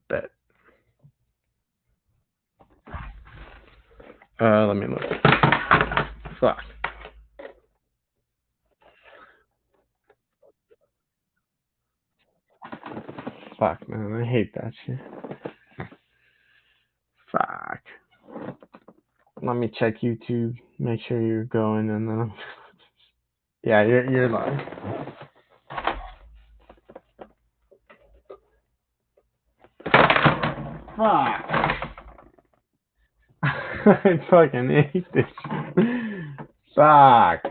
Bet. Let me look. Fuck. Fuck, man. I hate that shit. Fuck. Let me check YouTube. Make sure you're going, and then yeah, you're live. Fuck. I fucking hate this shit. Fuck.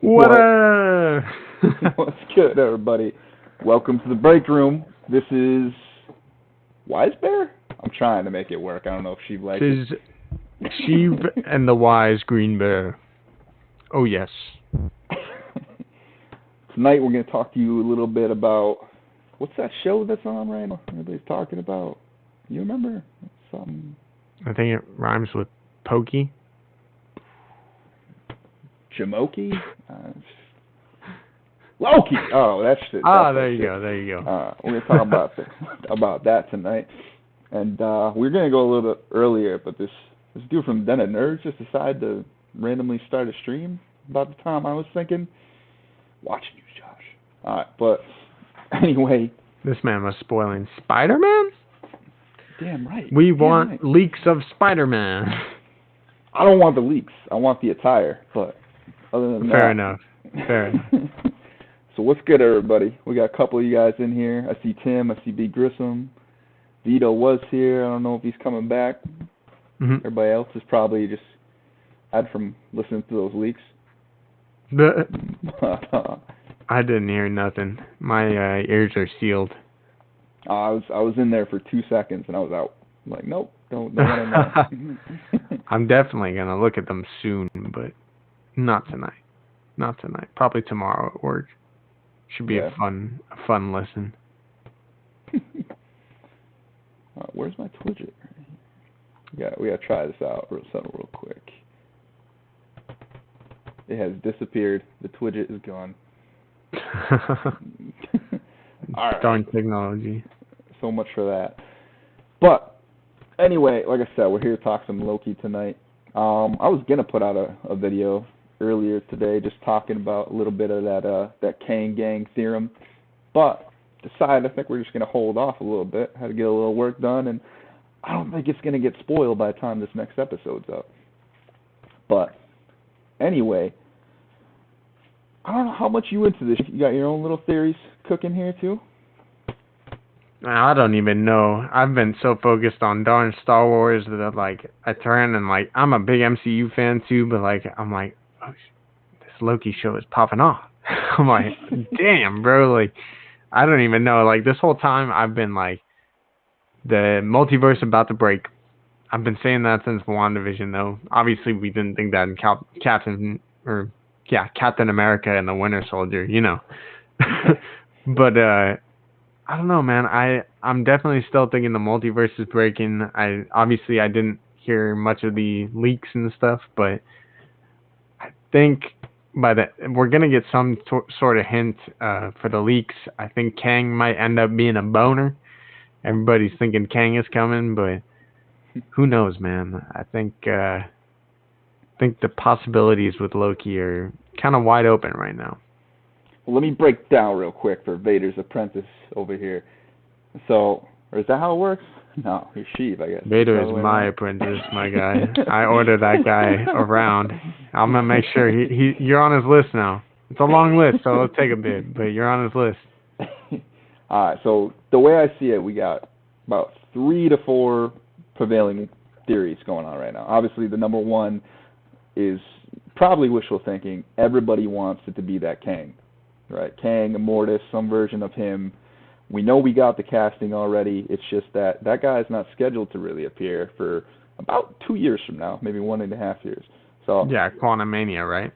What a... What's good, everybody? Welcome to the break room. This is Wise Bear? I'm trying to make it work. I don't know if she likes it. Tis Sheev and the Wise Green Bear. Oh, yes. Tonight we're going to talk to you a little bit about, what's that show that's on right now? Everybody's talking about. You remember? Something. I think it rhymes with pokey. Jamoki? Loki! Oh, that's it. There you go. We're going to talk about that tonight. And we're going to go a little bit earlier, but this dude from Den of Nerds just decided to randomly start a stream about the time I was thinking. Watching you, Josh. Alright, but anyway. This man was spoiling Spider-Man? Damn right. We want leaks of Spider-Man. I don't want the leaks. I want the attire, but other than Fair enough. So what's good, everybody? We got a couple of you guys in here. I see Tim. I see B. Grissom. Vito was here. I don't know if he's coming back. Mm-hmm. Everybody else is probably just had from listening to those leaks. I didn't hear nothing. My ears are sealed. I was in there for 2 seconds and I was out. I'm like, nope, don't want to know. I'm definitely gonna look at them soon, but not tonight. Not tonight. Probably tomorrow at work. Should be a fun listen. Where's my Twidget? We gotta try this out real quick. It has disappeared. The Twidget is gone. All right. Darn technology. So much for that. But anyway, like I said, we're here to talk some Loki tonight. I was gonna put out a video earlier today, just talking about a little bit of that Kang gang theorem, but decided I think we're just gonna hold off a little bit. Had to get a little work done, and I don't think it's gonna get spoiled by the time this next episode's up. But anyway, I don't know how much you into this. You got your own little theories cooking here too? I don't even know. I've been so focused on darn Star Wars that like I turn and like I'm a big MCU fan too, but like I'm like, oh, this Loki show is popping off. I'm like, damn, bro, like I don't even know. Like this whole time I've been like, the multiverse about to break. I've been saying that since WandaVision though. Obviously we didn't think that in Captain America and the Winter Soldier, you know. But I don't know, man. I'm definitely still thinking the multiverse is breaking. I didn't hear much of the leaks and stuff, but I think we're gonna get some sort of hint for the leaks. I think Kang might end up being a boner. Everybody's thinking Kang is coming, but who knows, man? I think the possibilities with Loki are kind of wide open right now. Well, let me break down real quick for Vader's apprentice over here. So, or is that how it works? No, he's Sheev, I guess. Vader is my apprentice, my guy. I ordered that guy around. I'm gonna make sure you're on his list now. It's a long list, so it'll take a bit, but you're on his list. All right. So the way I see it, we got about 3 to 4 prevailing theories going on right now. Obviously, the number one is probably wishful thinking. Everybody wants it to be that Kang. Right, Kang, Immortus, some version of him. We know we got the casting already. It's just that guy is not scheduled to really appear for about 2 years from now, maybe 1.5 years. So yeah, Quantumania, right?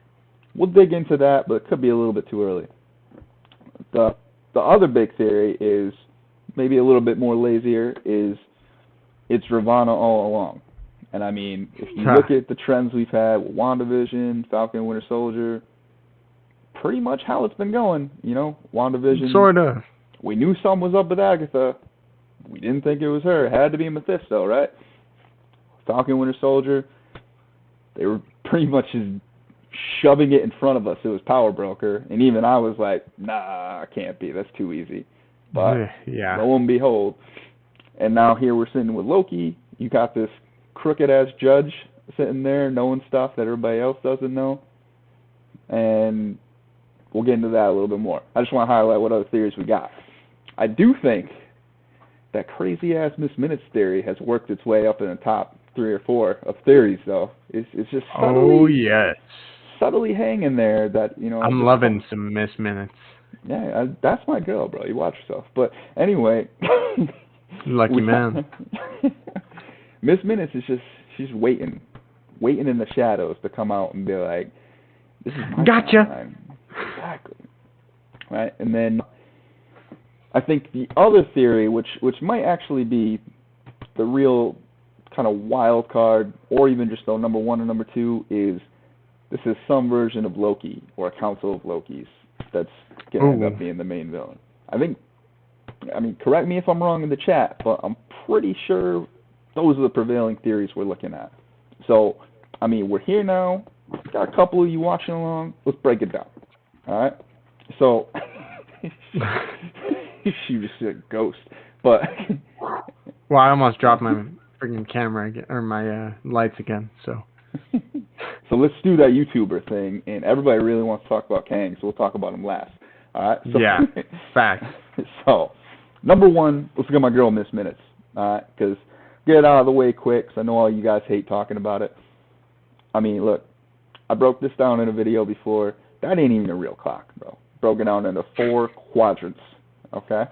We'll dig into that, but it could be a little bit too early. The other big theory is maybe a little bit more lazier. Is it's Ravonna all along? And I mean, if you look at the trends we've had with WandaVision, Falcon, Winter Soldier. Pretty much how it's been going, you know. WandaVision. Sort of. We knew something was up with Agatha. We didn't think it was her. It had to be Mephisto, right? Falcon, Winter Soldier. They were pretty much just shoving it in front of us. It was Power Broker, and even I was like, nah, can't be. That's too easy. But yeah. Lo and behold, and now here we're sitting with Loki. You got this crooked-ass judge sitting there knowing stuff that everybody else doesn't know. And we'll get into that a little bit more. I just want to highlight what other theories we got. I do think that crazy-ass Miss Minutes theory has worked its way up in the top 3 or 4 of theories though. It's just Oh yes, subtly hanging there that I'm just loving some Miss Minutes. yeah, that's my girl, bro. You watch yourself. But anyway, Lucky man. Miss Minutes is just she's waiting in the shadows to come out and be like, "This is my Gotcha. time." Exactly. Right, and then I think the other theory, which might actually be the real kind of wild card, or even just the number 1 or number 2, is this is some version of Loki or a council of Lokis that's gonna end up being the main villain. I mean, correct me if I'm wrong in the chat, but I'm pretty sure those are the prevailing theories we're looking at. So, I mean, we're here now. Got a couple of you watching along. Let's break it down. All right. So, she was a ghost, but well, I almost dropped my freaking camera again, or my lights again. So. So let's do that YouTuber thing, and everybody really wants to talk about Kang, so we'll talk about him last. All right. So, yeah. Facts. So, number 1, let's look at my girl Miss Minutes. All right, because get it out of the way quick. Cause I know all you guys hate talking about it. I mean, look, I broke this down in a video before. That ain't even a real clock, bro. Broken down into 4 quadrants. Okay?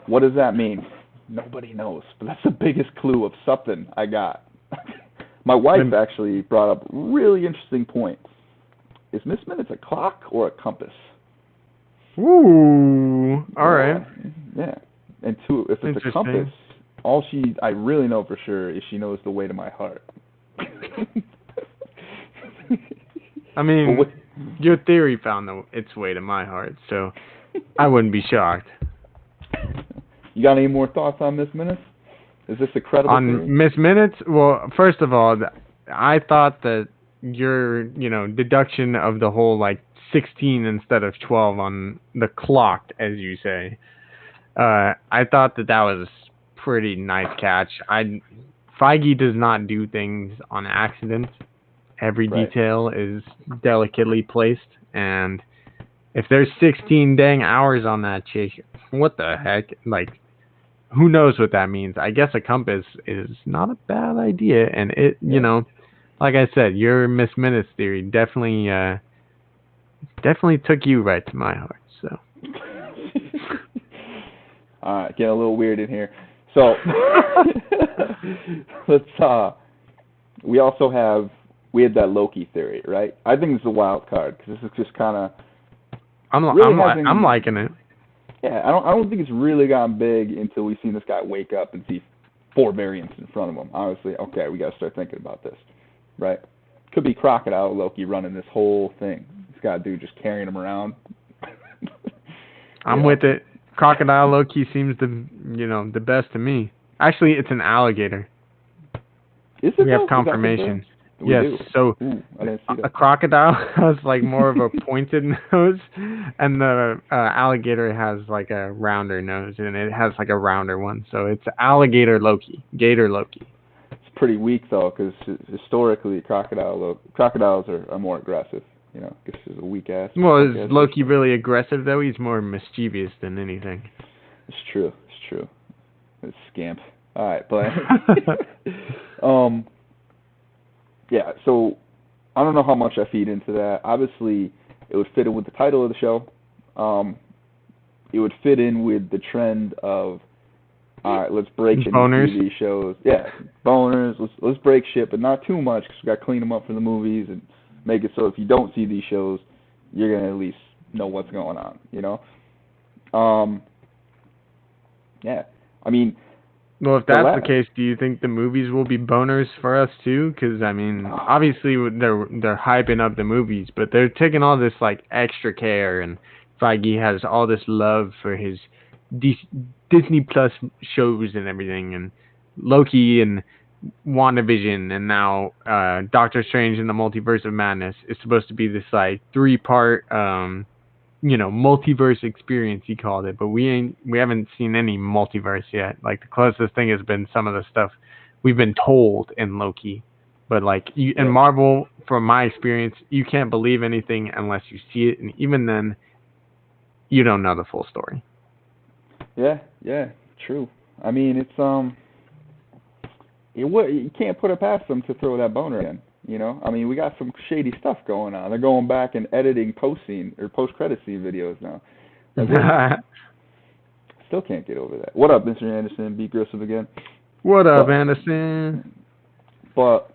What does that mean? Nobody knows, but that's the biggest clue of something I got. My wife actually brought up a really interesting point. Is Miss Minutes a clock or a compass? Ooh, all right. Yeah. And 2, if it's a compass, I really know for sure is she knows the way to my heart. I mean, your theory found its way to my heart, so I wouldn't be shocked. You got any more thoughts on Miss Minutes? Is this a credible theory? On Miss Minutes? Well, first of all, I thought that your, deduction of the whole, 16 instead of 12 on the clock, as you say, I thought that was a pretty nice catch. Feige does not do things on accident. Every detail is delicately placed, and if there's 16 dang hours on that chick, what the heck? Who knows what that means? I guess a compass is not a bad idea, and it, like I said, your Miss Minutes theory definitely took you right to my heart. So, all right, getting a little weird in here. So, let's. We had that Loki theory, right? I think it's a wild card because this is just kind of. I'm liking it. Yeah, I don't think it's really gotten big until we've seen this guy wake up and see 4 variants in front of him. Honestly, okay, we got to start thinking about this, right? Could be Crocodile Loki running this whole thing. He's got a dude just carrying him around. I'm with it. Crocodile Loki seems the best to me. Actually, it's an alligator. Is it? We have confirmation. Yes, so I didn't see that. A crocodile has more of a pointed nose, and the alligator has a rounder nose, and it has a rounder one. So it's alligator Loki, gator Loki. It's pretty weak though, because historically crocodiles are more aggressive. Guess it's a weak ass. Well, is Loki really aggressive though? He's more mischievous than anything. It's true. It's scamp. All right, but yeah, so I don't know how much I feed into that. Obviously, it would fit in with the title of the show. It would fit in with the trend of, all right, let's break into TV shows. Yeah, boners. Let's break shit, but not too much because we got to clean them up for the movies and make it so if you don't see these shows, you're going to at least know what's going on, Yeah, I mean... Well, if that's the case, do you think the movies will be boners for us too? Because obviously they're hyping up the movies, but they're taking all this extra care, and Feige has all this love for his Disney Plus shows and everything, and Loki and WandaVision, and now Doctor Strange in the Multiverse of Madness is supposed to be this 3-part multiverse experience, he called it, but we haven't seen any multiverse yet. The closest thing has been some of the stuff we've been told in Loki, but in Marvel, from my experience, you can't believe anything unless you see it, and even then, you don't know the full story. Yeah, true. I mean, it's You can't put it past them to throw that boner in. You know, I mean, we got some shady stuff going on. They're going back and editing post-scene or post-credit scene videos now. Like, still can't get over that. What up, Mr. Anderson? Be aggressive again. What up, Anderson? But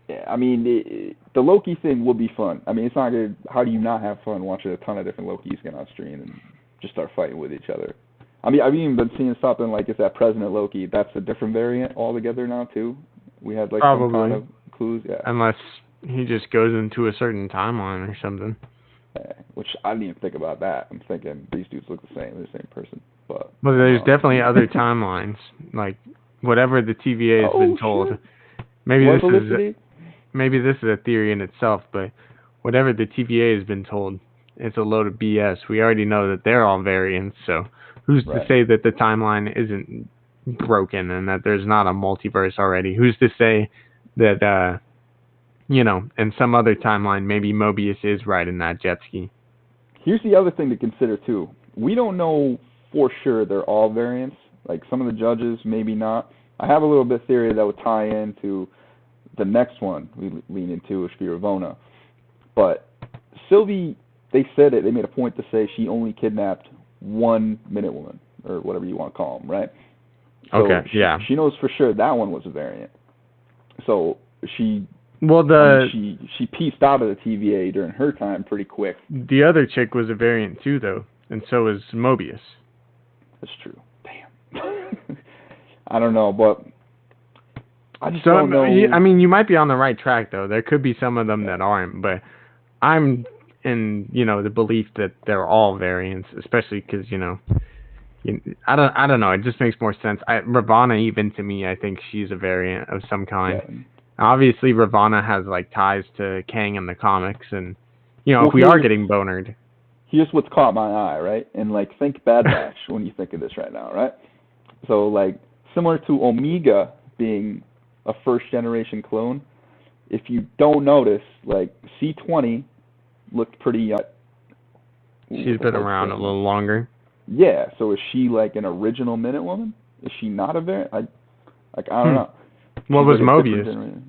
yeah, I mean, the Loki thing will be fun. I mean, it's not good. How do you not have fun watching a ton of different Lokis get on screen and just start fighting with each other? I mean, I've even been seeing something like, is that President Loki? That's a different variant altogether now too. We had like Probably. some kind of clues, yeah. Unless he just goes into a certain timeline or something. Yeah, which I didn't even think about that. I'm thinking these dudes look the same. They're the same person. But there's definitely other timelines. Like whatever the TVA has been told. Shit. Maybe this is a theory in itself, but whatever the TVA has been told, it's a load of BS. We already know that they're all variants, so who's to say that the timeline isn't broken and that there's not a multiverse already? Who's to say that, in some other timeline, maybe Mobius is riding that jet ski? Here's the other thing to consider, too. We don't know for sure they're all variants. Like, some of the judges, maybe not. I have a little bit of theory that would tie into the next one we lean into, which would be Ravonna. But Sylvie, they said it. They made a point to say she only kidnapped one Minute Woman, or whatever you want to call them, right? So she knows for sure that one was a variant. So she pieced out of the TVA during her time pretty quick. The other chick was a variant too, though, and so was Mobius. That's true. Damn. I don't know, but I just don't know. I mean, you might be on the right track, though. There could be some of them that aren't, but I'm in, the belief that they're all variants, especially because, I don't know. It just makes more sense. Ravonna, even to me, I think she's a variant of some kind. Yeah. Obviously, Ravonna has like ties to Kang in the comics, and if we are getting bonered. Here's what's caught my eye, right? And like, think Bad Batch when you think of this right now, right? So like, similar to Omega being a first-generation clone, if you don't notice, like C20 looked pretty young. She's been around a little longer. Yeah, so is she like an original Minute Woman? Is she not a variant? I don't know. What was Mobius?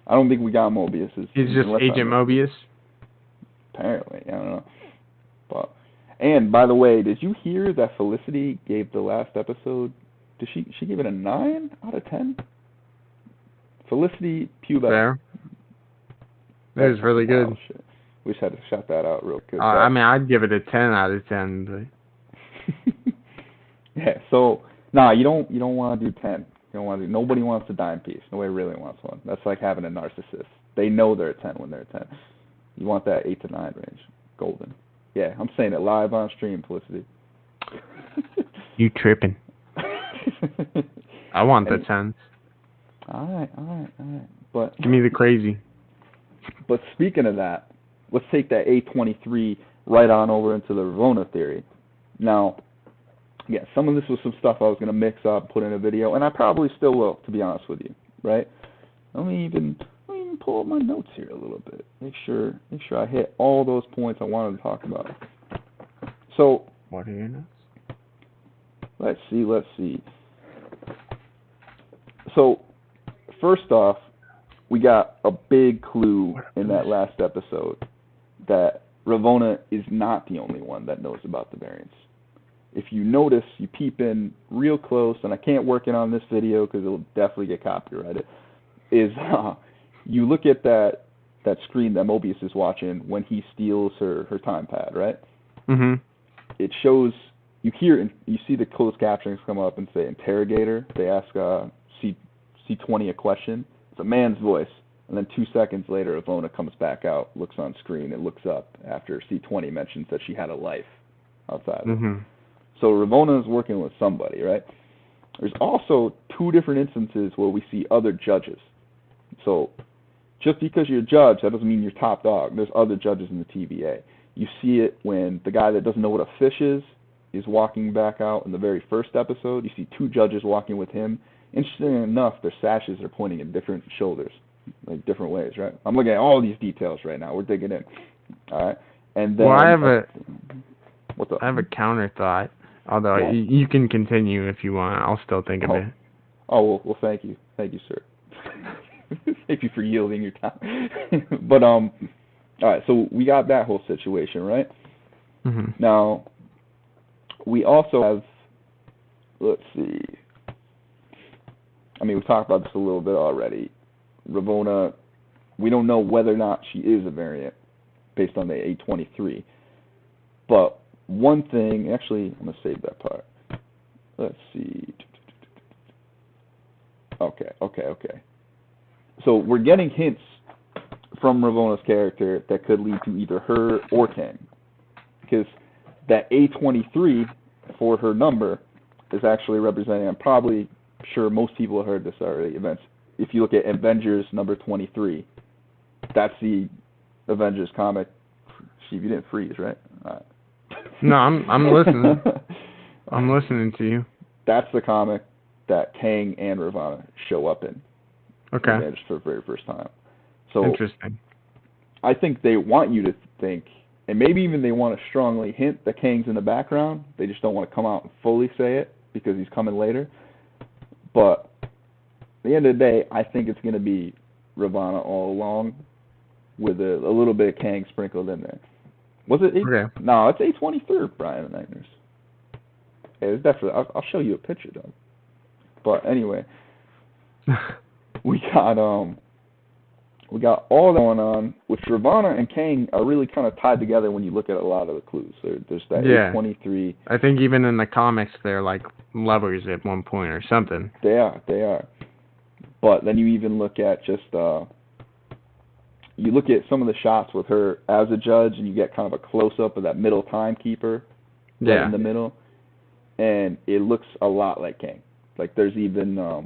I don't think we got Mobius. He's just Agent Mobius? Apparently, I don't know. But, and by the way, did you hear that Felicity gave the last episode? Did she gave it a 9 out of 10? Felicity Pubeck. Fair. That was really good. Oh, shit. We just had to shout that out real quick. I mean, I'd give it a 10 out of 10. But... yeah. So, you don't want to do 10. You don't want to. Nobody wants a dime piece. Nobody really wants one. That's like having a narcissist. They know they're a 10 when they're a 10. You want that 8 to 9 range. Golden. Yeah, I'm saying it live on stream, Felicity. You tripping. I want the 10s. All right. But give me the crazy. But speaking of that, let's take that A23 right on over into the Ravonna theory. Now, yeah, some of this was some stuff I was going to mix up, put in a video, and I probably still will, to be honest with you, right? Let me even pull up my notes here a little bit. Make sure I hit all those points I wanted to talk about. So, what are your notes? Let's see. So, first off, we got a big clue in that last episode that Ravonna is not the only one that knows about the variants. If you notice, you peep in real close, and I can't work it on this video because it'll definitely get copyrighted, is you look at that screen that Mobius is watching when he steals her time pad, right? Mm-hmm. It shows, you see the closed captions come up and say interrogator. They ask C20 a question. It's a man's voice. And then 2 seconds later, Ravonna comes back out, looks on screen, and looks up after C20 mentions that she had a life outside. Mm-hmm. So Ravonna is working with somebody, right? There's also 2 different instances where we see other judges. So just because you're a judge, that doesn't mean you're top dog. There's other judges in the TVA. You see it when the guy that doesn't know what a fish is walking back out in the very first episode. You see 2 judges walking with him. Interestingly enough, their sashes are pointing in different shoulders, like different ways, right? I'm looking at all these details right now. We're digging in. All right? And then, what's up? I have a counter thought. Although you can continue if you want. I'll still think of it. Oh, thank you. Thank you, sir. Thank you for yielding your time. But, all right, so we got that whole situation, right? Hmm. Now, we also have, let's see. I mean, we talked about this a little bit already. Ravonna, we don't know whether or not she is a variant based on the A23. But one thing, actually, I'm going to save that part. Let's see. Okay. So we're getting hints from Ravonna's character that could lead to either her or Kang. Because that A23 for her number is actually representing, I'm probably sure most people have heard this already, events. If you look at Avengers number 23, that's the Avengers comic. Steve, you didn't freeze, right? All right. No, I'm listening. I'm listening to you. That's the comic that Kang and Ravonna show up in. Okay. Just for the very first time. So interesting. I think they want you to think, and maybe even they want to strongly hint that Kang's in the background. They just don't want to come out and fully say it because he's coming later. But at the end of the day, I think it's going to be Ravonna all along with a little bit of Kang sprinkled in there. Was it? Okay. No, it's A23, Brian and Nightmares. It's definitely. I'll show you a picture, though. But anyway, we got all that going on, which Ravonna and Kang are really kind of tied together when you look at a lot of the clues. There's that A23. I think even in the comics they're like lovers at one point or something. They are. But then you even look at just you look at some of the shots with her as a judge, and you get kind of a close up of that middle timekeeper right in the middle, and it looks a lot like Kang. Like there's even a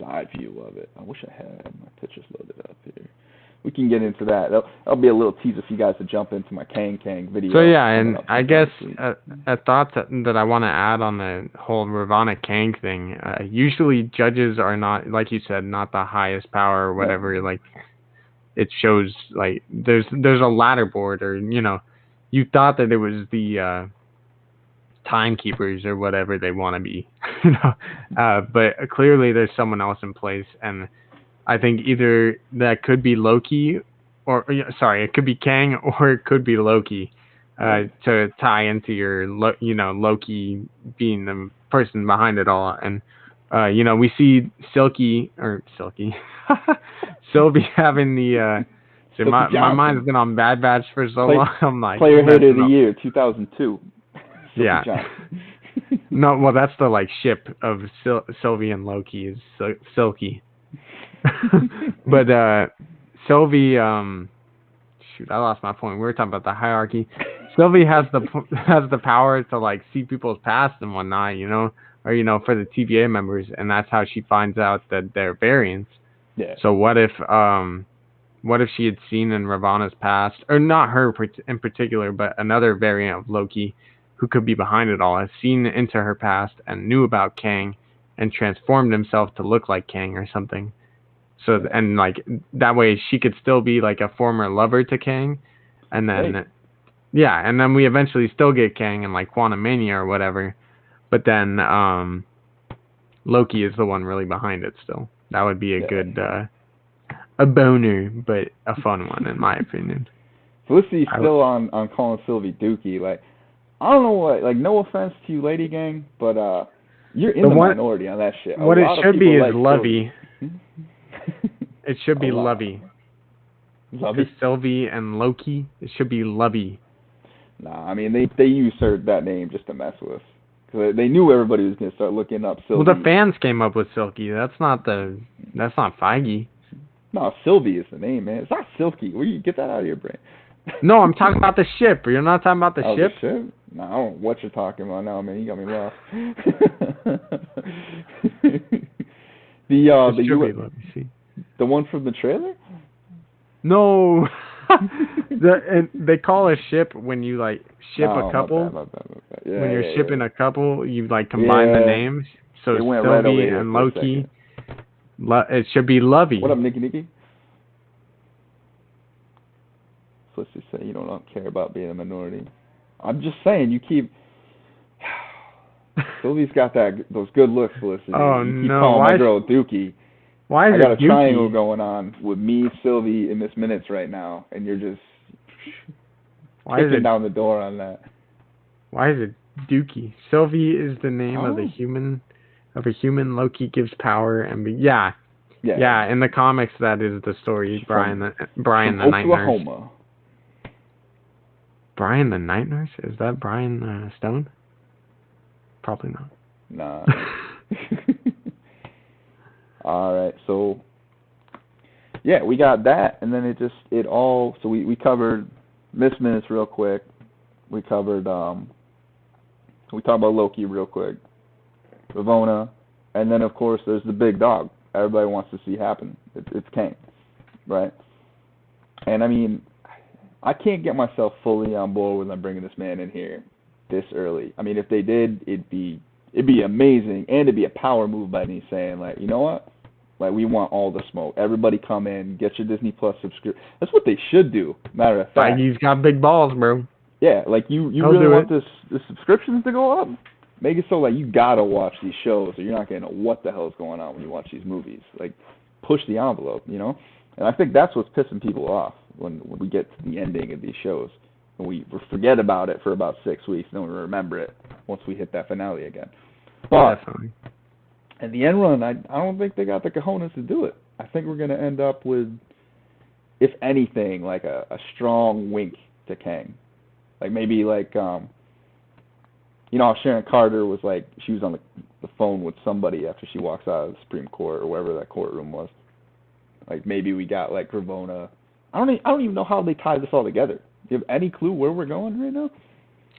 side view of it. I wish I had my pictures loaded up here. We can get into that. That'll be a little teaser for you guys to jump into my Kang video. So yeah, and I guess a thought that I want to add on the whole Ravonna Kang thing. Usually judges are not, like you said, not the highest power or whatever. Like it shows like there's a ladder board, or you thought that it was the timekeepers or whatever they want to be, but clearly there's someone else in place, and I think either that could be Loki, it could be Kang, or it could be Loki, to tie into your Loki being the person behind it all, and we see Sylvie having the. So my mind's been on Bad Batch for so long. I'm like player hit of the year 2002. Yeah. No, well, that's the like ship of Sylvie and Loki is Silky. But Sylvie, shoot, I lost my point. We were talking about the hierarchy. Sylvie has the power to like see people's past and whatnot, or for the TVA members, and that's how she finds out that they're variants. Yeah. So what if she had seen in Ravonna's past, or not her in particular, but another variant of Loki who could be behind it all, has seen into her past and knew about Kang and transformed himself to look like Kang or something. So, and like that way she could still be like a former lover to Kang, and then and then we eventually still get Kang in like Quantumania or whatever, but then Loki is the one really behind it still. That would be a good a boner, but a fun one in my opinion. Felicity's still on calling Sylvie Dookie. Like, I don't know what. Like, no offense to you, Lady Gang, but you're in the minority on that shit. What it should be is Lovey. It should be Lovey. Lovey? Sylvie and Loki. It should be Lovey. Nah, I mean they used that name just to mess with, because they knew everybody was gonna start looking up Sylvie. Well, the fans came up with Silky. That's not Feige. No, Sylvie is the name, man. It's not Silky. Where you get that out of your brain? No, I'm talking about the ship. You're not talking about the ship? The ship? No, I don't know what you're talking about now, man. You got me lost. The one from the trailer? No. They call a ship when you like ship a couple. My bad. Yeah, when you're shipping a couple, you like combine the names. So Sylvie and Loki. It should be Lovey. What up, Nikki? Let's just say you don't care about being a minority. I'm just saying, you keep... Sylvie's got those good looks, Felicity. Oh You keep no, calling my girl Dookie. why is I got a it triangle Dookie? going on with me, Sylvie, and Miss Minutes right now, and you're just Why is kicking it down the door on that. why is it Dookie? Sylvie is the name of Oh. a human Loki gives power yeah. Yeah. Yeah, in the comics that is the story. Brian from the Night Nurse. Oklahoma. Brian the Night Nurse? Is that Brian Stone? Probably not. Nah. All right, so yeah, we got that, and then so we covered Miss Minutes real quick. We covered we talked about Loki real quick, Ravonna, and then of course there's the big dog. Everybody wants to see happen. It's Kang, right? And I mean, I can't get myself fully on board with them bringing this man in here this early. I mean, if they did, it'd be amazing, and it'd be a power move by me saying, like, you know what? Like, we want all the smoke. Everybody come in, get your Disney Plus subscription. That's what they should do, matter of fact. Feige's got big balls, bro. Yeah, like, you really want the subscriptions to go up? Make it so, like, you gotta watch these shows, or you're not gonna know what the hell is going on when you watch these movies. Like, push the envelope, you know? And I think that's what's pissing people off when we get to the ending of these shows. And we forget about it for about 6 weeks, and then we remember it once we hit that finale again. But definitely. in the end run, I don't think they got the cojones to do it. I think we're going to end up with, if anything, like a strong wink to Kang. Like maybe like, you know how Sharon Carter was like, she was on the phone with somebody after she walks out of the Supreme Court or wherever that courtroom was. Like maybe we got like Ravonna. I don't even know how they tie this all together. Do you have any clue where we're going right now?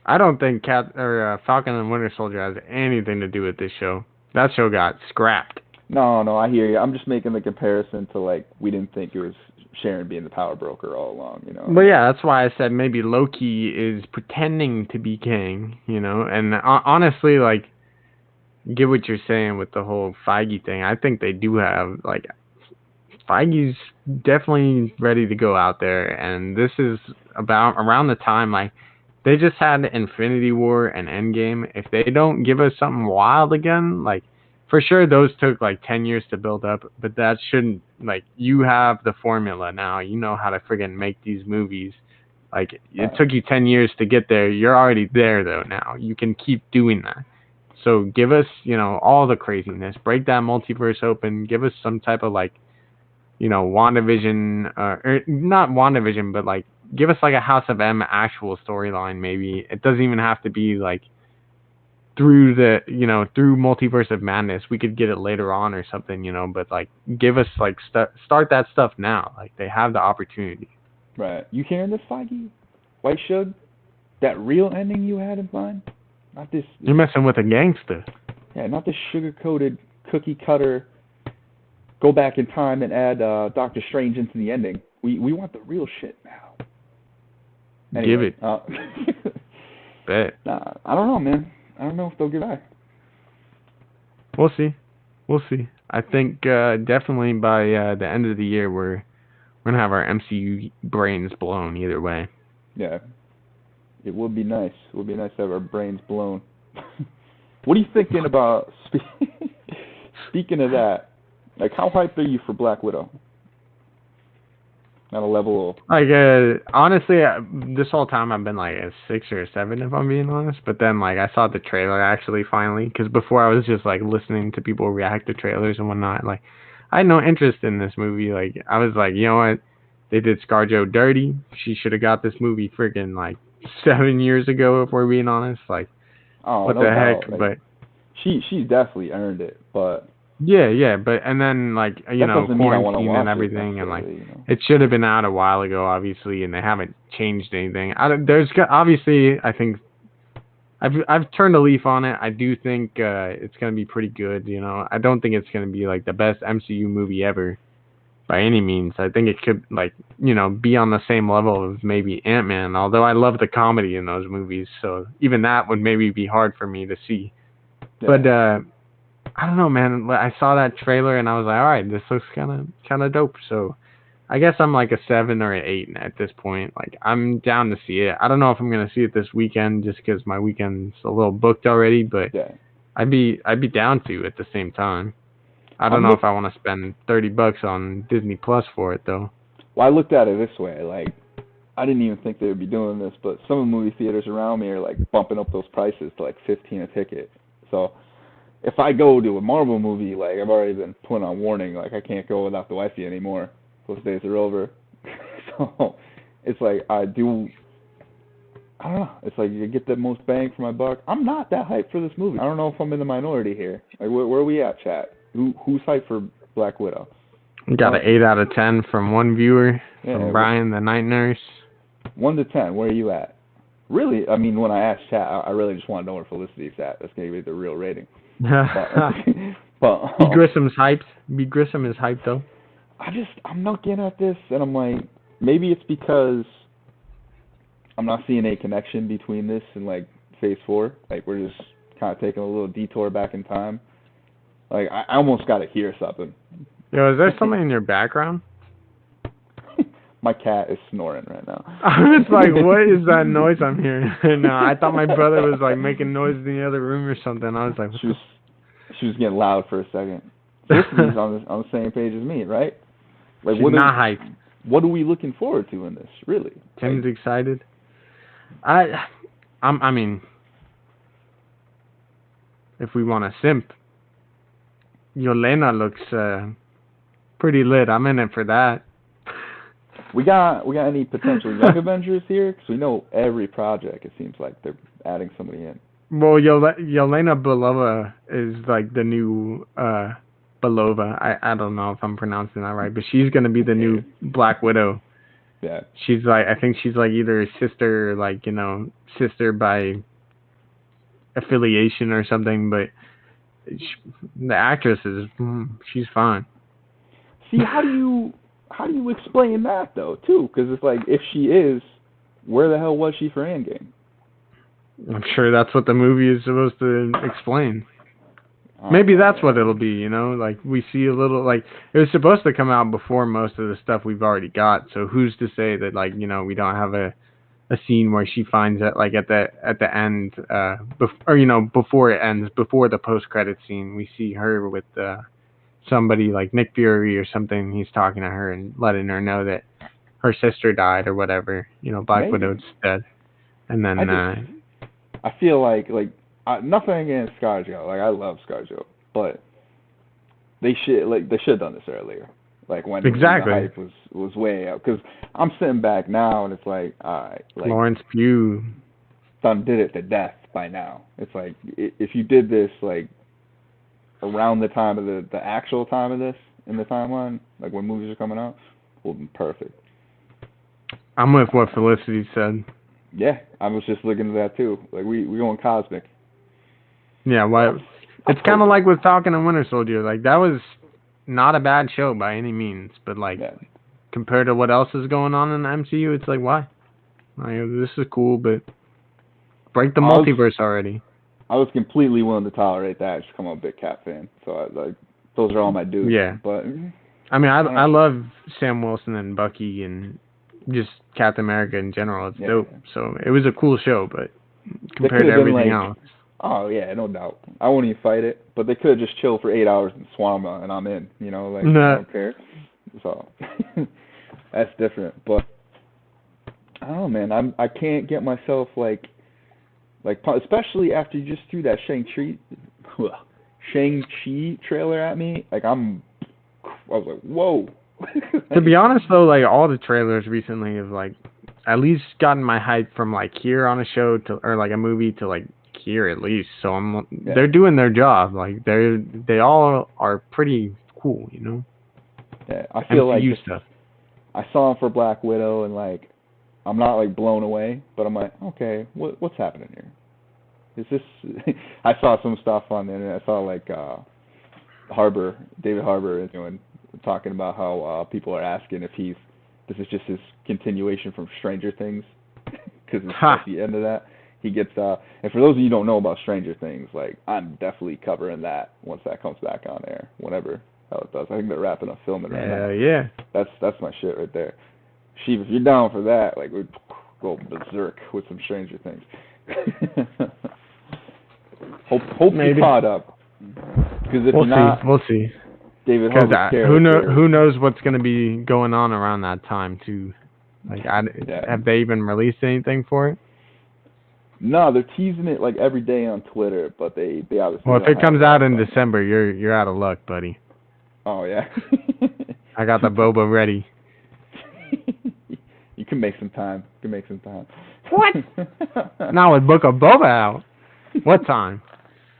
I don't think Falcon and Winter Soldier has anything to do with this show. That show got scrapped. No, I hear you. I'm just making the comparison to like we didn't think it was Sharon being the power broker all along, you know. Well, yeah, that's why I said maybe Loki is pretending to be Kang, you know. And honestly, like, get what you're saying with the whole Feige thing. I think they do have like Feige's definitely ready to go out there, and this is about around the time like they just had Infinity War and Endgame. If they don't give us something wild again, like for sure those took like 10 years to build up, but that shouldn't, like, you have the formula now. You know how to friggin' make these movies. Like it took you 10 years to get there. You're already there though now. You can keep doing that. So give us, you know, all the craziness. Break that multiverse open. Give us some type of like, you know, WandaVision, or not WandaVision, but like give us like a House of M actual storyline. Maybe it doesn't even have to be like through through Multiverse of Madness. We could get it later on or something, you know. But like, give us like start that stuff now. Like they have the opportunity. Right. You hearing this, Feige? White Shug? That real ending you had in mind? Not this. You're messing with a gangster. Yeah, not this sugar-coated cookie cutter. Go back in time and add Doctor Strange into the ending. We want the real shit now. Anyway, Give it. Bet. Nah, I don't know, man. I don't know if they'll give back. We'll see. I think definitely by the end of the year we're gonna have our MCU brains blown either way. Yeah. It would be nice. It would be nice to have our brains blown. What are you thinking about? Speaking of that, like, how hyped are you for Black Widow? At a level of... Like, honestly, this whole time I've been like a 6 or a 7, if I'm being honest. But then, like, I saw the trailer actually finally, because before I was just like listening to people react to trailers and whatnot. Like, I had no interest in this movie. Like, I was like, you know what? They did ScarJo dirty. She should have got this movie freaking like 7 years ago, if we're being honest. Like, what the heck? Like, but she's definitely earned it. But yeah, but and then like, you know, quarantine and everything, and like, you know. it should have been out a while ago, obviously, and they haven't changed anything. Obviously, I think I've turned a leaf on it. I do think it's gonna be pretty good. You know, I don't think it's gonna be like the best MCU movie ever by any means. I think it could, like, you know, be on the same level of maybe Ant-Man, although I love the comedy in those movies, so even that would maybe be hard for me to see. Yeah. But I don't know, man. I saw that trailer and I was like, all right, this looks kind of dope. So I guess I'm like a 7 or an 8 at this point. Like, I'm down to see it. I don't know if I'm gonna see it this weekend just because my weekend's a little booked already, but yeah. I'd be down to at the same time. I don't I'm know look. if I want to spend $30 on Disney Plus for it though. Well, I looked at it this way. Like, I didn't even think they would be doing this, but some of the movie theaters around me are like bumping up those prices to like 15 a ticket. So if I go to a Marvel movie, like I've already been put on warning, like I can't go without the wifey anymore. Those days are over. So it's like I do. I don't know. It's like you get the most bang for my buck. I'm not that hyped for this movie. I don't know if I'm in the minority here. Like where are we at, chat? Who's hyped for Black Widow? We got an 8 out of 10 from one viewer, Yeah, from Brian the Night Nurse. 1 to 10. Where are you at? Really, I mean, when I asked chat, I really just want to know where Felicity's at. That's gonna be the real rating. But B. Grissom's hyped. B. Grissom is hyped though. I'm looking at this and I'm like, maybe it's because I'm not seeing a connection between this and like Phase 4. Like we're just kind of taking a little detour back in time. Like I almost got to hear something. Yo, is there something in your background? My cat is snoring right now. I was like, what is that noise I'm hearing? No, I thought my brother was like making noise in the other room or something. I was like, what she was getting loud for a second. Felicity's on the same page as me, right? Like she's not hyped. What are we looking forward to in this, really? Tim's excited. I mean, if we want to simp, Yelena looks pretty lit. I'm in it for that. We got any potential young Avengers here? Because we know every project, it seems like they're adding somebody in. Well, Yelena Belova is like the new Belova. I don't know if I'm pronouncing that right, but she's gonna be the new Black Widow. Yeah. She's like, I think she's like either a sister, or like, sister by affiliation or something. But the actress is, she's fine. See, how do you explain that though, too? Because it's like, if she is, where the hell was she for Endgame? I'm sure that's what the movie is supposed to explain. Maybe that's what it'll be, like we see a little, like it was supposed to come out before most of the stuff we've already got. So who's to say that, like, we don't have a scene where she finds it, like at the end, before it ends, before the post credit scene, we see her with somebody like Nick Fury or something. He's talking to her and letting her know that her sister died or whatever. Black Widow's dead, and then I feel like nothing against ScarJo. Like I love ScarJo, but they should have done this earlier. Like when the hype was way out. Because I'm sitting back now and it's like, all right, like Florence Pugh done did it to death by now. It's like if you did this like around the time of the actual time of this in the timeline, like when movies are coming out, will be perfect. I'm with what Felicity said. Yeah, I was just looking at that too. Like we going cosmic. Yeah, well, it's kind of like with Falcon and Winter Soldier. Like that was not a bad show by any means, but like compared to what else is going on in the MCU, it's like why? Like, this is cool, but break the multiverse already. I was completely willing to tolerate that. Just come on, big Cap fan. So those are all my dudes. Yeah, but I mean, I love Sam Wilson and Bucky and just Captain America in general. It's dope. So it was a cool show, but compared to everything else. Oh yeah, no doubt. I won't even fight it, but they could have just chilled for 8 hours in Swama and I'm in. I don't care. So that's different. But I don't know, man. I can't get myself like especially after you just threw that Shang-Chi trailer at me. Like I was like, whoa. To be honest though, like all the trailers recently have like at least gotten my hype from like here on a show to, or like a movie to like here at least. So they're doing their job. Like they all are pretty cool, Yeah, I feel MCU like stuff. I saw him for Black Widow and like I'm not like blown away, but I'm like, okay, what's happening here? Is this? I saw some stuff on the internet. I saw like David Harbour talking about how people are asking if this is just his continuation from Stranger Things, because it's at the end of that. He gets and for those of you who don't know about Stranger Things, like I'm definitely covering that once that comes back on air, whenever hell it does. I think they're wrapping up filming right now. Yeah. That's my shit right there. Sheev, if you're down for that, like we'd go berserk with some Stranger Things. Hope you Maybe. caught up. Because if We'll not, see. We'll see. David Because Harbour's who character. knows what's going to be going on around that time too. Like, have they even released anything for it? No, they're teasing it like every day on Twitter, but they obviously Well, if don't it have comes it out all in done. December, you're out of luck, buddy. Oh yeah. I got the boba ready. You can make some time. What? Now with Book of Boba out. What time?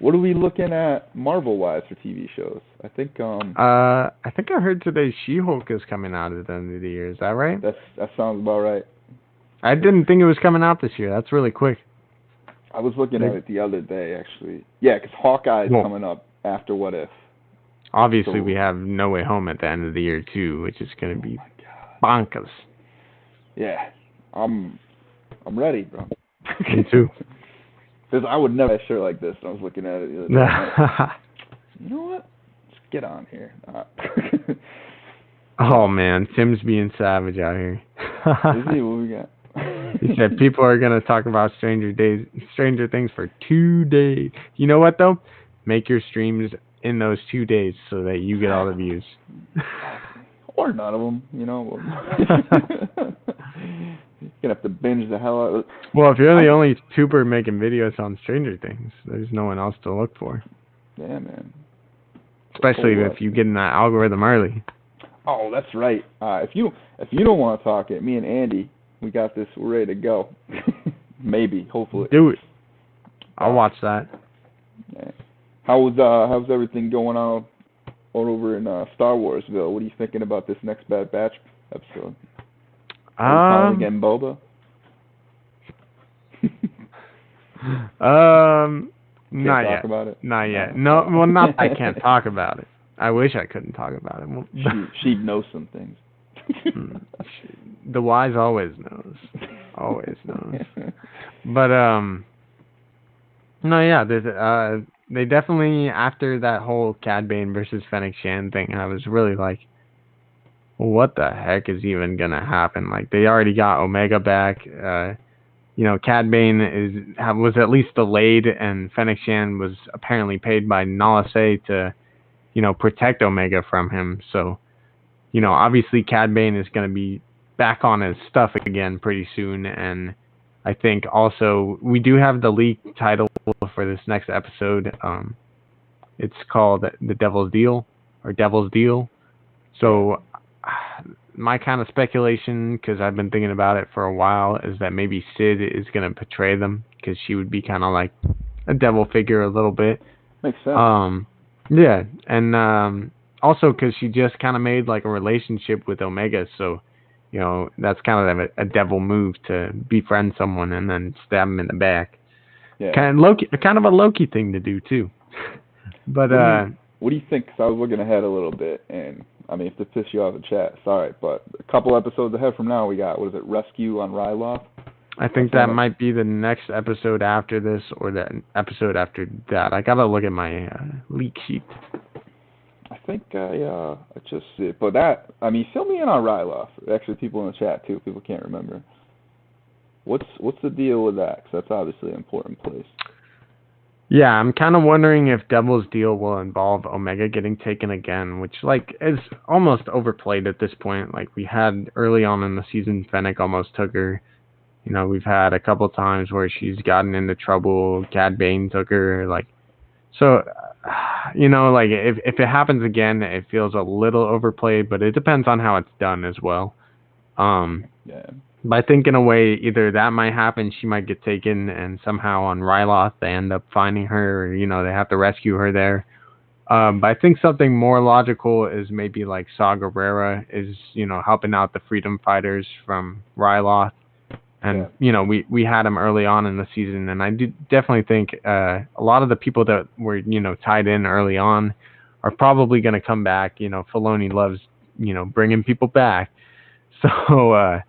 What are we looking at Marvel-wise for TV shows? I think I think I heard today She-Hulk is coming out at the end of the year. Is that right? that sounds about right. I didn't think it was coming out this year. That's really quick. I was looking at it the other day, actually. Yeah, because Hawkeye is coming up after What If. Obviously, we have No Way Home at the end of the year too, which is going to be bonkers. Yeah, I'm ready, bro. Me too. Because I would never have a shirt like this. I was looking at it the other day. You know what? Let's get on here. Oh man, Tim's being savage out here. Is he? What we got? He said people are gonna talk about Stranger Things for 2 days. You know what though? Make your streams in those 2 days so that you get all the views. Or none of them, you know. You're gonna have to binge the hell out of it. Well, if you're the only tuber making videos on Stranger Things, there's no one else to look for. Yeah, man. Especially if you get in that algorithm early. Oh, that's right. If you don't want to talk it, me and Andy, we got this. We're ready to go. Maybe, hopefully. Do it. I'll watch that. Yeah. How's everything going on all over in Star Warsville? What are you thinking about this next Bad Batch episode? Are you finally getting Boba? Not Can't yet. talk about it? Not yet. No, well, not I can't talk about it. I wish I couldn't talk about it. Well, she knows some things. The wise always knows. Always knows. But no, yeah, they definitely, after that whole Cad Bane versus Fennec Shand thing, I was really like, what the heck is even gonna happen? Like, they already got Omega back. Cad Bane was at least delayed, and Fennec Shand was apparently paid by Nala Se to, protect Omega from him. So, obviously Cad Bane is going to be back on his stuff again pretty soon. And I think also we do have the leaked title for this next episode. It's called The Devil's Deal or Devil's Deal. So my kind of speculation, because I've been thinking about it for a while, is that maybe Sid is going to betray them, because she would be kind of like a devil figure a little bit. Makes sense. Yeah, and also because she just kind of made like a relationship with Omega, so that's kind of a devil move to befriend someone and then stab him in the back. Yeah. Kind of a Loki thing to do too. But what do you think? Because I was looking ahead a little bit, and I mean, if this piss you off in chat, sorry, but a couple episodes ahead from now, we got, what is it, Rescue on Ryloth? I think that might be the next episode after this, or the episode after that. I gotta look at my leak sheet. I think I just see it. But that, I mean, fill me in on Ryloth. Actually, people in the chat too. People can't remember. What's the deal with that? Because that's obviously an important place. Yeah, I'm kind of wondering if Devil's Deal will involve Omega getting taken again, which is almost overplayed at this point. Like, we had early on in the season, Fennec almost took her. We've had a couple times where she's gotten into trouble. Cad Bane took her. If it happens again, it feels a little overplayed, but it depends on how it's done as well. Yeah. But I think in a way, either that might happen, she might get taken, and somehow on Ryloth they end up finding her, or they have to rescue her there. But I think something more logical is maybe like Saw Gerrera is, helping out the freedom fighters from Ryloth. And, we had him early on in the season, and I definitely think a lot of the people that were, tied in early on are probably going to come back. Filoni loves, bringing people back. So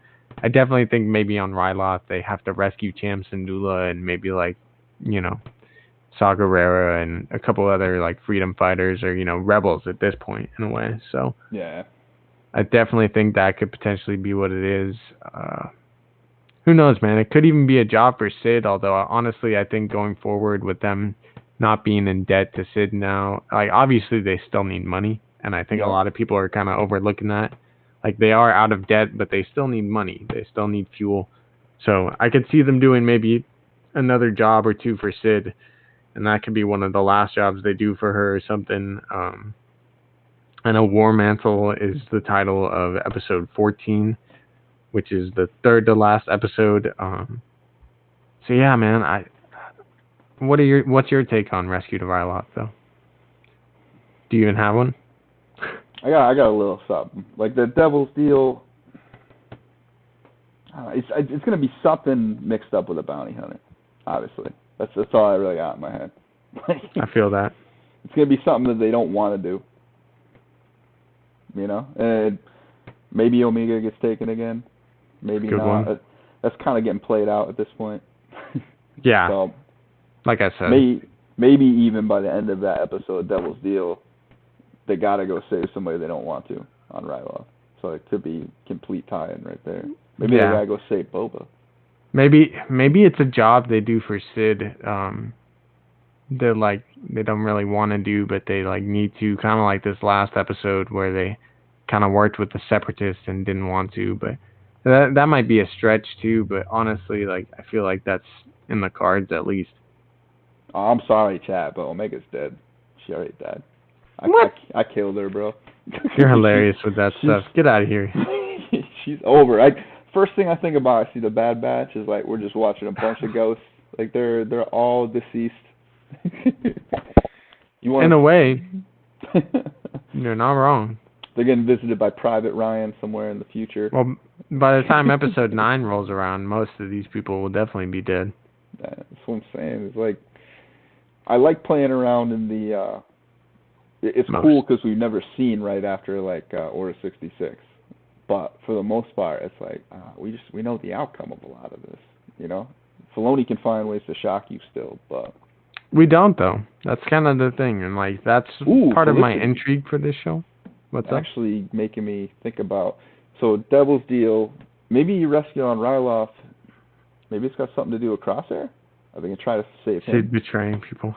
I definitely think maybe on Ryloth they have to rescue Cham Syndulla and maybe Saw Gerrera and a couple other freedom fighters or rebels at this point in a way. So yeah, I definitely think that could potentially be what it is. Who knows, man? It could even be a job for Sid. Although honestly, I think going forward with them not being in debt to Sid now. Like, obviously, they still need money, and I think a Yeah. lot of people are kind of overlooking that. Like, they are out of debt, but they still need money. They still need fuel. So I could see them doing maybe another job or two for Sid, and that could be one of the last jobs they do for her or something. I know War Mantle is the title of episode 14, which is the third to last episode. So yeah, man, what's your take on Rescue to Ryloth though? Do you even have one? I got a little something. Like the Devil's Deal. It's gonna be something mixed up with a bounty hunter. Obviously, that's all I really got in my head. I feel that. It's gonna be something that they don't want to do. You know, and maybe Omega gets taken again. Maybe Good not. one. That's kind of getting played out at this point. Yeah. So like I said. maybe even by the end of that episode, Devil's Deal, they gotta go save somebody they don't want to on Ryloth. So it could be complete tie-in right there. Maybe they gotta go save Boba. Maybe it's a job they do for Sid. That they don't really want to do, but they need to. Kind of like this last episode where they kind of worked with the Separatists and didn't want to, but that might be a stretch too. But honestly, I feel like that's in the cards at least. Oh, I'm sorry, Chad, but Omega's dead. She already died. What? I killed her, bro. You're hilarious with that stuff. Get out of here. She's over. First thing I think about, I see the Bad Batch is we're just watching a bunch of ghosts. They're all deceased. In a way, you're not wrong. They're getting visited by Private Ryan somewhere in the future. Well, by the time episode 9 rolls around, most of these people will definitely be dead. That's what I'm saying. It's I like playing around in the. It's cool because we've never seen right after Order 66, but for the most part, it's we know the outcome of a lot of this. You know, Filoni can find ways to shock you still, but we don't though. That's kind of the thing, and that's part of my intrigue for this show. What's actually making me think about? So Devil's Deal, maybe you rescue on Ryloth. Maybe it's got something to do with Crosshair. Are they gonna try to save him? Sid betraying people.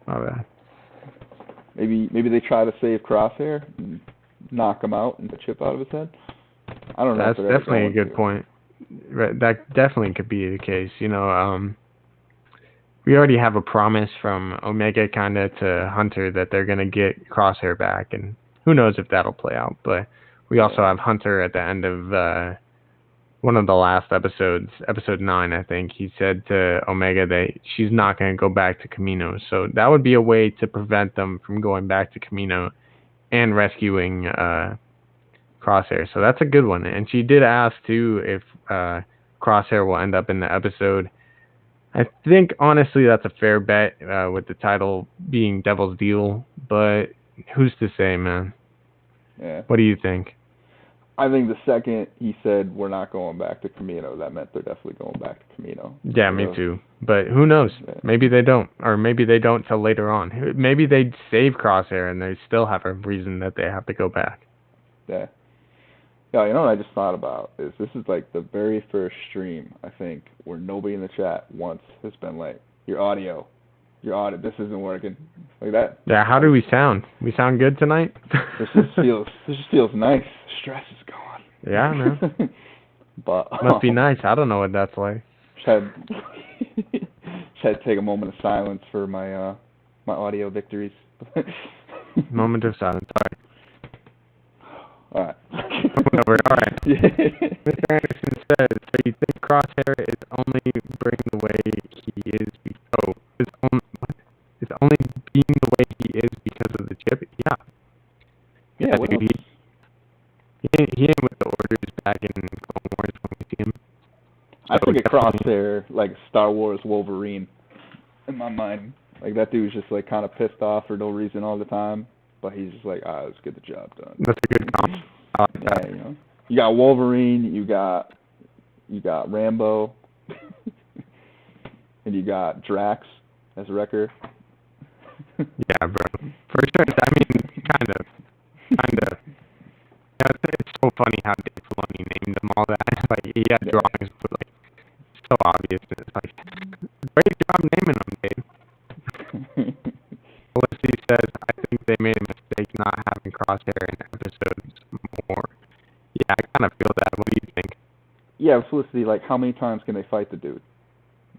My bad. Maybe they try to save Crosshair and knock him out and the chip out of his head. I don't know. That's definitely a good point. That definitely could be the case. You know, we already have a promise from Omega kind of to Hunter that they're gonna get Crosshair back, and who knows if that'll play out. But we also have Hunter at the end of one of the last episodes, episode 9, I think. He said to Omega that she's not going to go back to Kamino. So that would be a way to prevent them from going back to Kamino and rescuing Crosshair. So that's a good one. And she did ask, too, if Crosshair will end up in the episode. I think, honestly, that's a fair bet with the title being Devil's Deal. But who's to say, man? Yeah. What do you think? I think the second he said we're not going back to Kamino, that meant they're definitely going back to Kamino. Yeah, me too. But who knows? Yeah. Maybe they don't. Or maybe they don't till later on. Maybe they save Crosshair and they still have a reason that they have to go back. Yeah. Yeah, you know what I just thought about is this is the very first stream, I think, where nobody in the chat once has been your audio, this isn't working. Like that. Yeah, how do we sound? We sound good tonight? This just feels nice. Stress is gone. Yeah, man. But must be nice. I don't know what that's like. Just had to take a moment of silence for my my audio victories. Moment of silence. All right. All right. Mr. Anderson says, so you think Crosshair is only being the way he is being the way he is because of the chip? Yeah. Yeah, dude, he ain't with the orders back in Clone Wars when we see him. I think of Crosshair like Star Wars Wolverine in my mind. That dude's just kind of pissed off for no reason all the time, but he's just let's get the job done. That's a good comp. I like that. You know, you got Wolverine, you got Rambo, and you got Drax as Wrecker. Yeah, bro. For sure. I mean, kind of. It's so funny how Dave Filoni named them all that. He had drawings, but it's so obvious. It's great job naming them, Dave. Felicity says, I think they made a mistake not having Crosshair in episodes more. Yeah, I kind of feel that. What do you think? Yeah, Felicity, like, how many times can they fight the dude?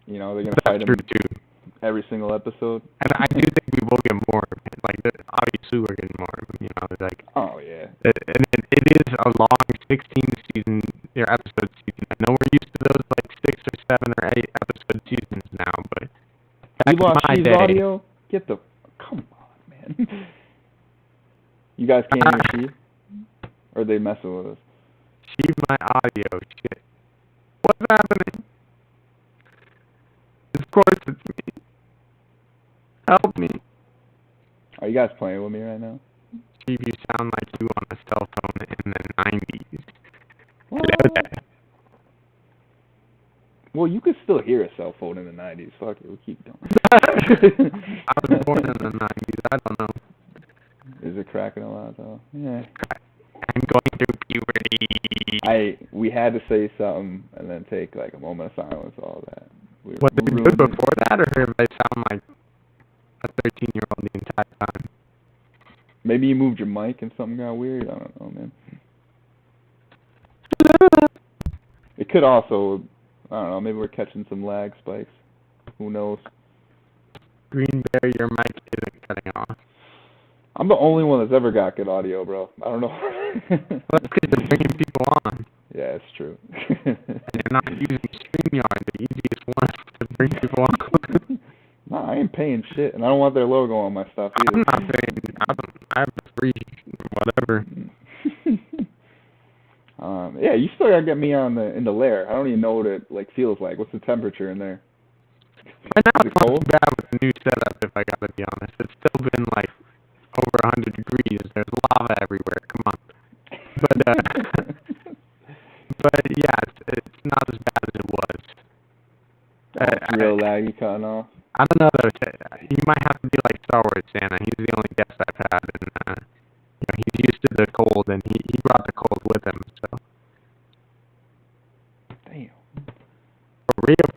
You know, they're going to fight him too. every single episode. And I do think we will get more. Like, obviously we're getting more. You know, like. Oh yeah. It is a long 16 episode season. I know we're used to those like 6 or 7 or 8 episode seasons now, but back you lost in my She's day, audio? Get the come on, man. You guys can't hear She's? Or are they messing with us? She's my audio shit. What's happening? Of course it's me. Help me. Are you guys playing with me right now? Steve, you sound like you on a cell phone in the 90s. What? Hello there. Well, you could still hear a cell phone in the 90s. Fuck it, we'll keep going. I was born in the 90s. I don't know. Is it cracking a lot, though? Yeah. I'm going through puberty. We had to say something and then take, like, a moment of silence, all that. Was it good before that, or if I sound like a 13-year-old the entire time? Maybe you moved your mic and something got weird. I don't know, man. It could also, I don't know, maybe we're catching some lag spikes. Who knows? Greenberry, your mic isn't cutting off. I'm the only one that's ever got good audio, bro. I don't know. That's because you're bringing people on. Yeah, it's true. And you're not using StreamYard, the easiest one to bring people on. No, I ain't paying shit, and I don't want their logo on my stuff either. I'm not paying. I have a free whatever. Yeah, you still gotta get me on in the lair. I don't even know what it like feels like. What's the temperature in there? Right now Is it it's not cold? too bad with the new setup, if I gotta be honest. It's still been like over 100 degrees. There's lava everywhere. Come on. But yeah, it's not as bad as it was. It's real laggy cutting off. I don't know though. You might have to be like Star Wars Santa. He's the only guest I've had, and you know, he's used to the cold, and he brought the cold with him. So. Damn. For real.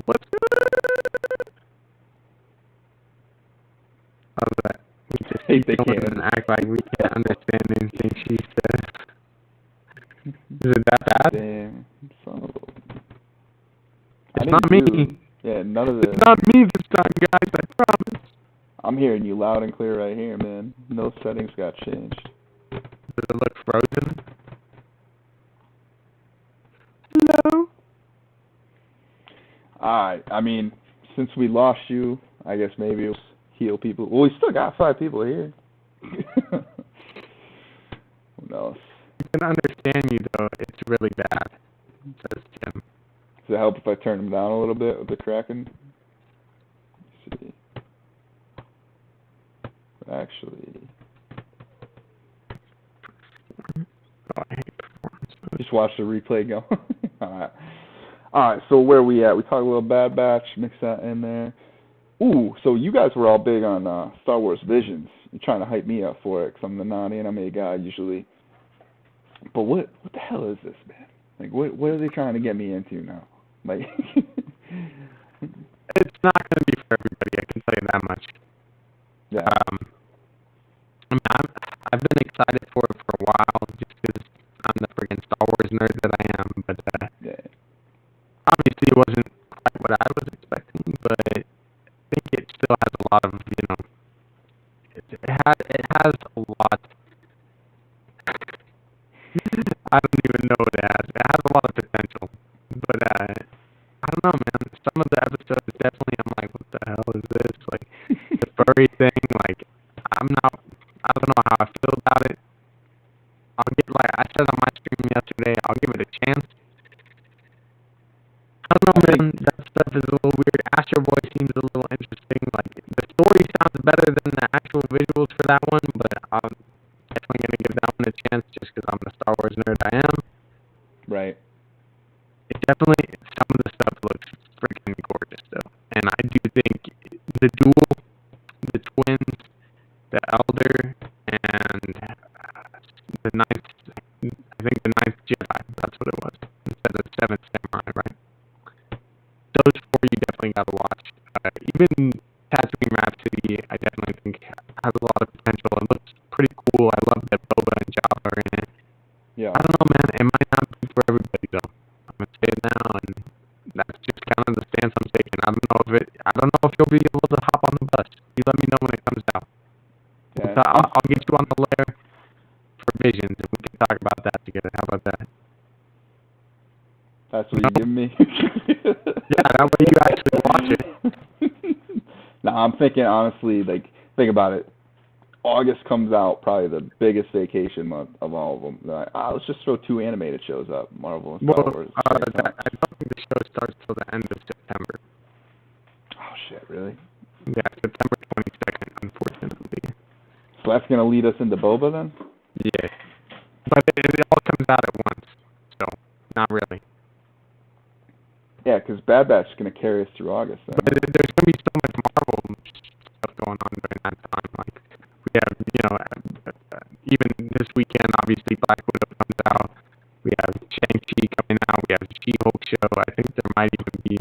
What's good? How's that? We just Think they keep going can't. and act like we can't understand anything she says. Is it that bad? Damn. Son of a... It's not me. Yeah, none of this. It's not me this time, guys. I promise. I'm hearing you loud and clear right here, man. No settings got changed. Does it look frozen? Hello? Alright, I mean, since we lost you, I guess maybe it'll heal people. Well, we still got 5 people here. Who knows? I can understand you, though. It's really bad, says Tim. Does it help if I turn them down a little bit with the cracking? Let's see. Actually, Oh, I hate performance. just watch the replay go. Alright, so where we at? We talked a little Bad Batch, mix that in there. Ooh, so you guys were all big on Star Wars Visions. You're trying to hype me up for it, because I'm the non-anime guy usually. But what the hell is this, man? Like, what are they trying to get me into now? Like, It's not going to be for everybody, I can tell you that much. yeah. I mean, I've been excited for it for a while, just because I'm the friggin' Star Wars nerd that I am, but Yeah. obviously it wasn't quite what I was expecting, but I think it still has a lot of, you know, it has a lot. I don't even know what it has. It has a lot of potential, but I don't know, man. Some of the episodes definitely, I'm like, what the hell is this? Like the furry thing. Like I don't know how I feel about it. I'll give, like I said on my stream yesterday, I'll give it a chance. I don't know, man. That stuff is a little weird. Astro Boy seems a little interesting. Like the story sounds better than the actual visuals for that one, but I'm definitely gonna give that one a chance just because I'm the Star Wars nerd I am. Right. It definitely, some of the stuff looks freaking gorgeous though, and I do think the duel, the twins, the elder, and the ninth, I think the ninth Jedi, that's what it was, instead of seventh samurai, right? Those 4 you definitely gotta watch. Even Tatooine Rhapsody, I definitely definitely think has a lot of potential. It looks pretty cool. I love that Boba and Jabba are in it. Yeah. I don't know, man. It might not be for everybody, though. I'm gonna say it now, and that's just kind of the stance I'm taking. I don't know if you'll be able to hop on the bus. You let me know when it comes out. Yeah. So I'll get you on the layer for Visions, and we can talk about that together. How about that? That's what you give me? Yeah, that way you actually watch it. No, I'm thinking, honestly, like, think about it. August comes out, probably the biggest vacation month of all of them. Like, let's just throw 2 animated shows up, Marvel and Star Wars. I don't think the show starts till the end of September. Oh, shit, really? Yeah, September 22nd, unfortunately. So that's going to lead us into Boba, then? Yeah. But it all comes out at once, so not really. Yeah, because Bad Batch is going to carry us through August. Then, but there's going to be so much Marvel stuff going on during that time. Like, we have, even this weekend, obviously, Black Widow comes out. We have Shang-Chi coming out. We have the She-Hulk show. I think there might even be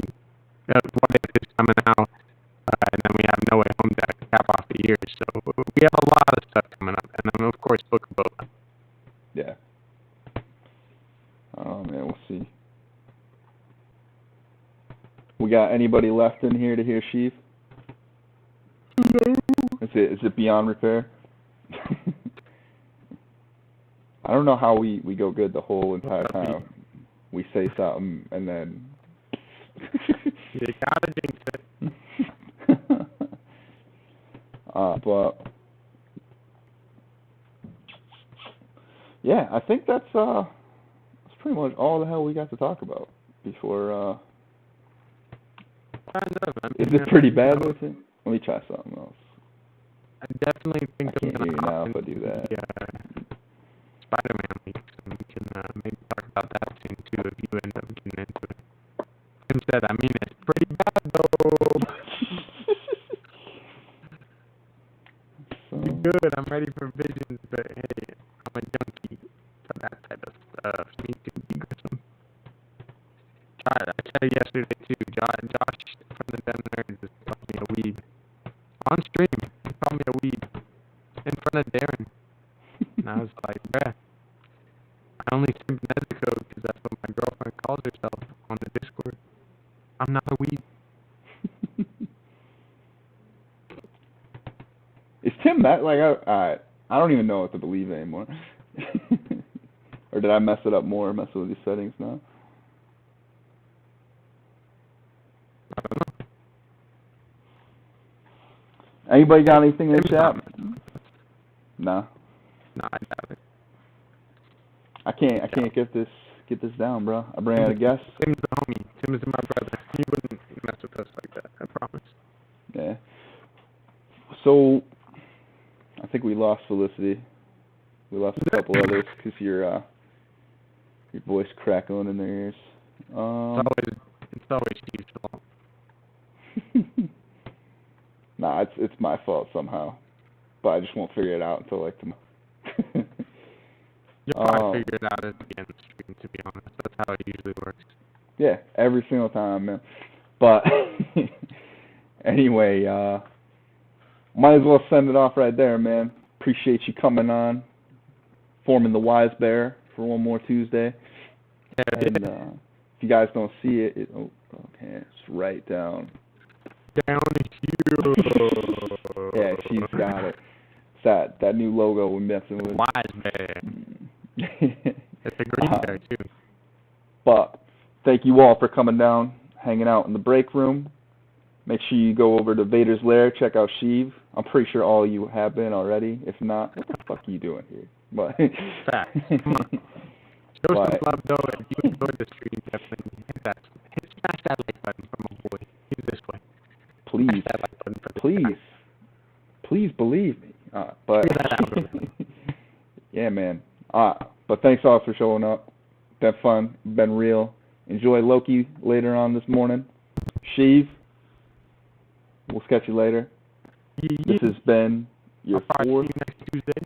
What If is coming out. And then we have No Way Home to cap off the year. So we have a lot of stuff coming up. And then, of course, Book of Boba. Yeah. Oh, man, we'll see. We got anybody left in here to hear Sheev? Is it beyond repair? I don't know how we go good the whole entire time. We say something and then You gotta jinx it. But yeah, I think that's pretty much all the hell we got to talk about before. Is it pretty bad with it? Let me try something else. I definitely think I can't hear you now if I do that. Spider-Man leaks, and we can maybe talk about that soon too if you end up getting into it. Instead, I mean, it's pretty bad though. So good. I'm ready for Visions, but hey, I'm a junkie for that type of stuff. Me too. Be gruesome. I said it yesterday too. Josh from the Dem Nerd just called me a weeb. On stream, he called me a weeb in front of Darren. And I was like, bruh, I only simp Nezuko because that's what my girlfriend calls herself on the Discord. I'm not a weeb. Is Tim that, like, I don't even know what to believe anymore. Or did I mess it up more, mess with these settings now? I don't know. Anybody got anything in the chat? Nah. No, I doubt it. I can't get this down, bro. I bring out a guest. Tim's the homie. Tim is my brother. He wouldn't mess with us like that, I promise. Yeah. So, I think we lost Felicity. We lost a couple others because your voice crackling in their ears. It's always Steve's fault. Nah, it's my fault somehow, but I just won't figure it out until like tomorrow. You'll probably figure it out at the end of the stream, to be honest. That's how it usually works. Yeah, every single time, man. But anyway, might as well send it off right there, man. Appreciate you coming on, forming the Wise Bear for one more Tuesday. Yeah, and if you guys don't see it, okay, it's right down. Down here. Yeah, she's got it. It's that new logo we're messing with. Wise Bear. It's a green bear, too. But thank you all for coming down, hanging out in the break room. Make sure you go over to Vader's Lair, check out Sheev. I'm pretty sure all of you have been already. If not, what the fuck are you doing here? But Facts. Come on. Show some love, though. If you enjoyed the stream, definitely smash that like button for my boy. He's this way. Please. Smash that like button for please. Please believe me. But yeah, man. But thanks all for showing up. Been fun. Been real. Enjoy Loki later on this morning. Sheev, we'll catch you later. Yeah. This has been your I'll fourth. see you next Tuesday.